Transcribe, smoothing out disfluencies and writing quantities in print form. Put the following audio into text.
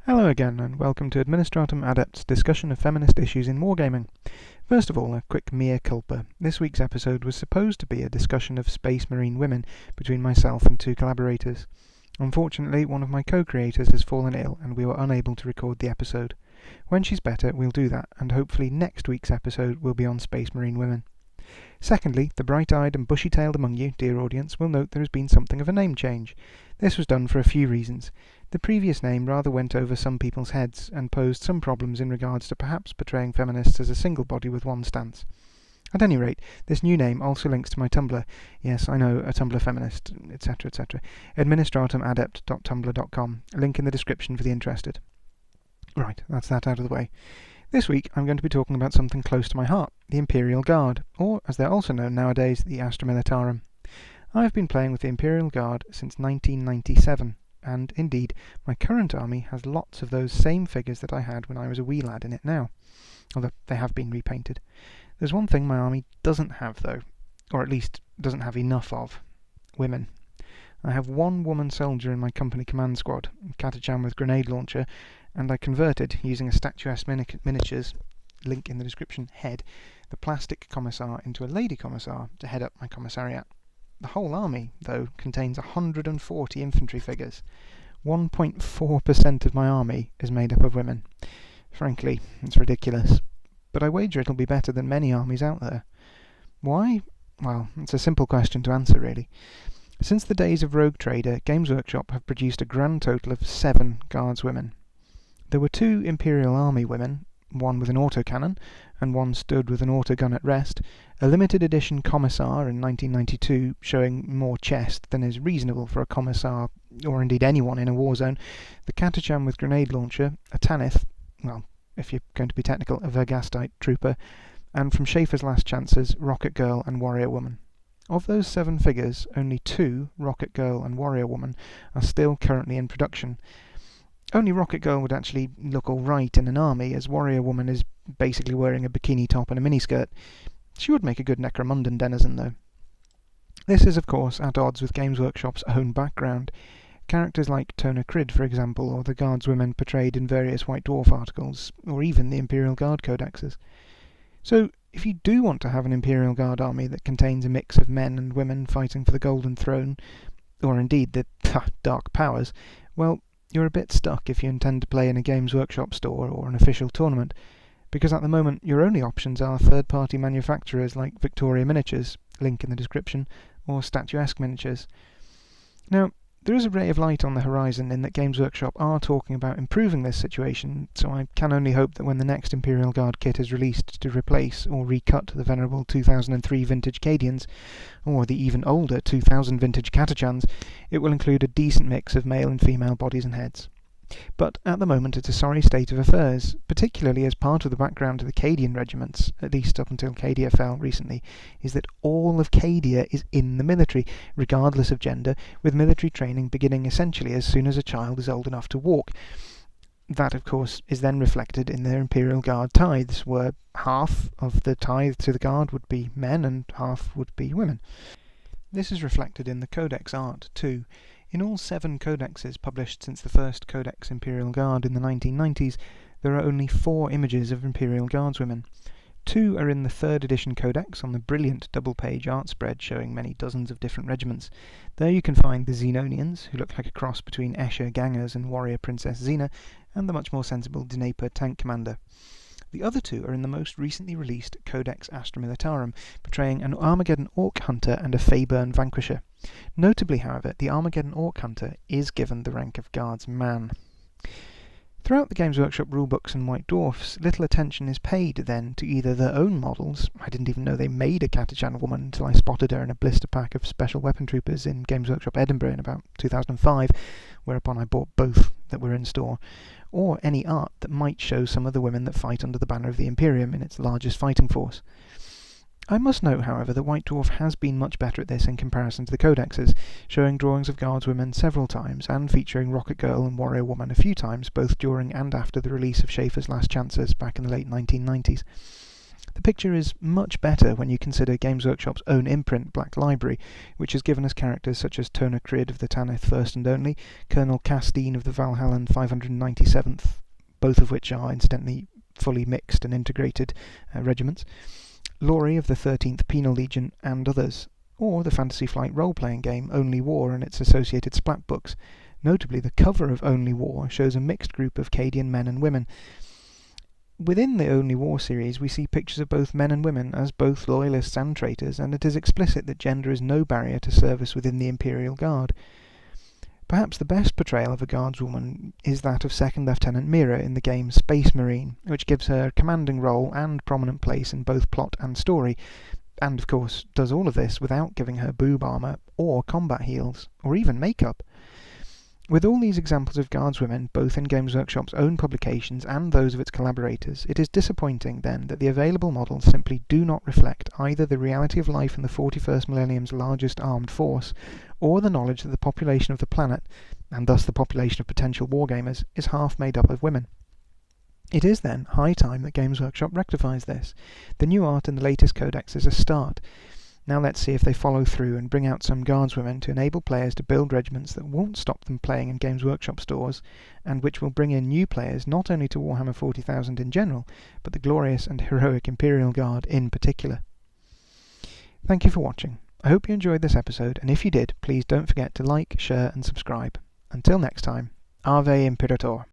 Hello again, and welcome to Administratum Adept's discussion of feminist issues in wargaming. First of all, a quick mea culpa. This week's episode was supposed to be a discussion of Space Marine women between myself and two collaborators. Unfortunately, one of my co-creators has fallen ill, and we were unable to record the episode. When she's better, we'll do that, and hopefully next week's episode will be on Space Marine women. Secondly, the bright-eyed and bushy-tailed among you, dear audience, will note there has been something of a name change. This was done for a few reasons. The previous name rather went over some people's heads and posed some problems in regards to perhaps portraying feminists as a single body with one stance. At any rate, this new name also links to my Tumblr. Yes, I know, a Tumblr feminist, etc., etc. Administratumadept.tumblr.com. Link in the description for the interested. Right, that's that out of the way. This week I'm going to be talking about something close to my heart, the Imperial Guard, or as they're also known nowadays, the Astra Militarum. I've been playing with the Imperial Guard since 1997, and indeed my current army has lots of those same figures that I had when I was a wee lad in it now, although they have been repainted. There's one thing my army doesn't have though, or at least doesn't have enough of: women. I have one woman soldier in my company command squad, Catachan with grenade launcher, and I converted, using a statuesque miniatures, link in the description, head, the plastic commissar into a lady commissar to head up my commissariat. The whole army, though, contains 140 infantry figures. 1.4% of my army is made up of women. Frankly, it's ridiculous. But I wager it'll be better than many armies out there. Why? Well, it's a simple question to answer, really. Since the days of Rogue Trader, Games Workshop have produced a grand total of 7 Guardswomen. There were 2 Imperial Army women, one with an autocannon, and one stood with an autogun at rest, a limited edition Commissar in 1992 showing more chest than is reasonable for a Commissar, or indeed anyone in a war zone, the Catachan with grenade launcher, a Tanith, well, if you're going to be technical, a Vergastite trooper, and from Schaefer's Last Chances, Rocket Girl and Warrior Woman. Of those 7 figures, only 2, Rocket Girl and Warrior Woman, are still currently in production. Only Rocket Girl would actually look alright in an army, as Warrior Woman is basically wearing a bikini top and a miniskirt. She would make a good Necromunda denizen, though. This is, of course, at odds with Games Workshop's own background. Characters like Tona Crid, for example, or the Guardswomen portrayed in various White Dwarf articles, or even the Imperial Guard codexes. So, if you do want to have an Imperial Guard army that contains a mix of men and women fighting for the Golden Throne, or indeed the Dark Powers, well, you're a bit stuck if you intend to play in a Games Workshop store or an official tournament, because at the moment your only options are third-party manufacturers like Victoria Miniatures, link in the description, or Statuesque Miniatures. Now, there is a ray of light on the horizon in that Games Workshop are talking about improving this situation, so I can only hope that when the next Imperial Guard kit is released to replace or recut the venerable 2003 vintage Cadians, or the even older 2000 vintage Catachans, it will include a decent mix of male and female bodies and heads. But at the moment it's a sorry state of affairs, particularly as part of the background to the Cadian regiments, at least up until Cadia fell recently, is that all of Cadia is in the military, regardless of gender, with military training beginning essentially as soon as a child is old enough to walk. That, of course, is then reflected in their Imperial Guard tithes, where half of the tithe to the Guard would be men and half would be women. This is reflected in the Codex art, too. In all 7 codexes published since the first Codex Imperial Guard in the 1990s, there are only 4 images of Imperial Guardswomen. 2 are in the 3rd edition Codex on the brilliant double-page art spread showing many dozens of different regiments. There you can find the Xenonians, who look like a cross between Escher Gangers and Warrior Princess Xena, and the much more sensible Dnieper tank commander. The other 2 are in the most recently released Codex Astra Militarum, portraying an Armageddon Orc Hunter and a Feyburn Vanquisher. Notably, however, the Armageddon Orc Hunter is given the rank of Guardsman. Throughout the Games Workshop rulebooks and White Dwarfs, little attention is paid then to either their own models. I didn't even know they made a Catachan woman until I spotted her in a blister pack of Special Weapon Troopers in Games Workshop Edinburgh in about 2005, whereupon I bought both that were in store, or any art that might show some of the women that fight under the banner of the Imperium in its largest fighting force. I must note, however, that White Dwarf has been much better at this in comparison to the codexes, showing drawings of Guardswomen several times, and featuring Rocket Girl and Warrior Woman a few times, both during and after the release of Schaefer's Last Chances back in the late 1990s. The picture is much better when you consider Games Workshop's own imprint, Black Library, which has given us characters such as Tona Crid of the Tanith First and Only, Colonel Castine of the Valhallan 597th, both of which are incidentally fully mixed and integrated regiments, Laurie of the 13th Penal Legion, and others, or the Fantasy Flight role-playing game Only War and its associated splat books. Notably, the cover of Only War shows a mixed group of Cadian men and women. Within the Only War series, we see pictures of both men and women as both loyalists and traitors, and it is explicit that gender is no barrier to service within the Imperial Guard. Perhaps the best portrayal of a Guardswoman is that of 2nd Lieutenant Mira in the game Space Marine, which gives her a commanding role and prominent place in both plot and story, and of course does all of this without giving her boob armour, or combat heals, or even makeup. With all these examples of Guardswomen, both in Games Workshop's own publications and those of its collaborators, it is disappointing then that the available models simply do not reflect either the reality of life in the 41st millennium's largest armed force, or the knowledge that the population of the planet, and thus the population of potential wargamers, is half made up of women. It is then high time that Games Workshop rectifies this. The new art in the latest codex is a start. Now let's see if they follow through and bring out some Guardswomen to enable players to build regiments that won't stop them playing in Games Workshop stores, and which will bring in new players not only to Warhammer 40,000 in general, but the glorious and heroic Imperial Guard in particular. Thank you for watching. I hope you enjoyed this episode, and if you did, please don't forget to like, share and subscribe. Until next time, Ave Imperator.